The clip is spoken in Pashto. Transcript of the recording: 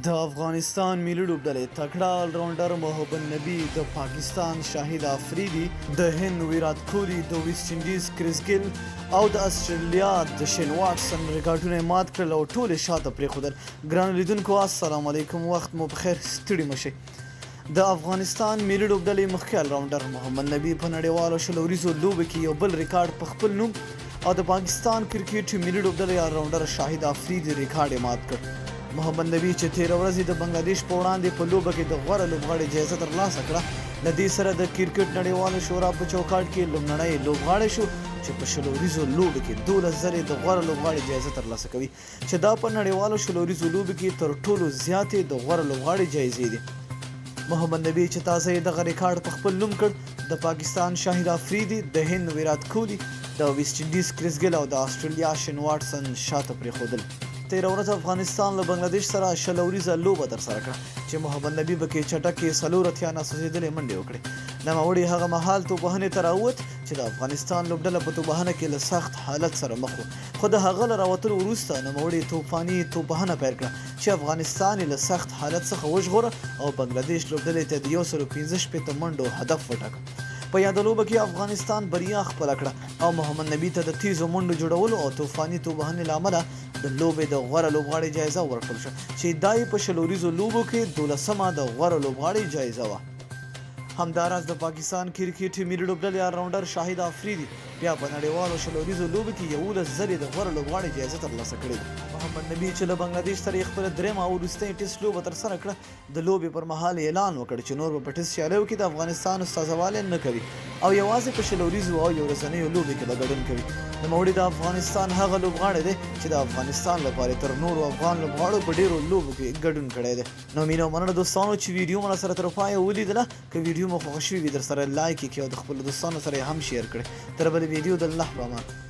د افغانستان ملي لوبډلې تکړه آلراونډر محمد نبی د پاکستان شاهد افریدي د هند ویرات کوهلی د ویسټ انډیز کریس ګیل او د استرالیا د شین واټسن ریکارډونه مات کړل او ټول شاته پرېښودل. ګرانو لیدونکو السلام علیکم، وخت مو بخیر، ستړي مشئ. د افغانستان ملي لوبډلې مخکې آلراونډر محمد نبی په نړیوالو شلوریزو لوبو کې یو بل ریکارډ په خپل نوم او د پاکستان کرکټ ملي لوبډلې آلراونډر شاهد افریدي ریکارډ یې مات کړ. محمد نبی چې تېره ورځ د بنگلادیش په وړاندې په لوبه کې د غوره لوبغاړي جایزه ترلاسه کړه، له دې سره د کرکټ نړیوالو شورا په چوکاټ کې لومړنی لوبغاړی شو چې په شلوریزو لوبو کې 12 ځلې د غوره لوبغاړي جایزه ترلاسه کوي، چې دا په نړیوالو شلوریزو لوبو کې تر ټولو زیاتې د غوره لوبغاړي جایزې دي. محمد نبی چې تازه یې دغه ریکارډ په خپل نوم کړ، د پاکستان شاهد افریدي، د هند ویرات کوهلی، د ویسټ انډیز کریس ګیل او د استرالیا شین واټسن شاته پرېښودل. تېره ورځ افغانستان له بنگلادیش سره شلوریزه لوبه ترسره کړه چې محمد نبی پکې چټکې 4 اتیا ناسوځېدلې منډې وکړې. نوموړی هغه مهال توپوهنې ته راووت چې د افغانستان لوبډله په توپوهنه کې له سخت حالت سره مخ و، خو د هغه له راوتلو وروسته نوموړي توپاني توپوهنه پیل کړه چې افغانستان یې له سخت حالت څخه وژغوره او بنگلادیش لوبډلې ته د 115 منډو هدف وټاکه. په یاده لوبه کې افغانستان بریا خپله کړه او محمد نبی ته د تیزو منډو جوړولو او طوفاني توپوهنې له امله د لوبې د غوره لوبغاړي جایزه ورکړل شوه چې دا یې په شلوریزو لوبو کې 12مه د غوره لوبغاړي جایزه وه. همداراز د پاکستان کرکټ ملي لوبډلې آلراونډر شاهد افریدي بیا په نړیوالو شلوریزو لوبو کې 11 ځلې د غوره لوبغاړي جایزه ترلاسه کړې ده. محمد نبی چې له بنگلادیش سره یې خپله درېیمه او وروستۍ ټیسټ لوبه ترسره کړه، د لوبې پر مهال اعلان وکړ چې نور به په ټیسټ سیالیو کې د افغانستان استازوالی نه کوي او یوازې په شلوریزو او یو ورځنیو لوبو کې به ګډون کوي. نوموړي د افغانستان هغه لوبغاړی دی چې د افغانستان لپاره تر نورو افغان لوبغاړو په ډېرو لوبو کې ګډون کړی دی. نو مینه او مننه دوستانو چې ویډیو مو سره تر پایه ولیدله، که ویډیو مو خوښ شوي وي در سره لایک یې کړئ او د خپلو دوستانو سره یې هم شیر کړئ. تر بلې ویډیو د الله په امان.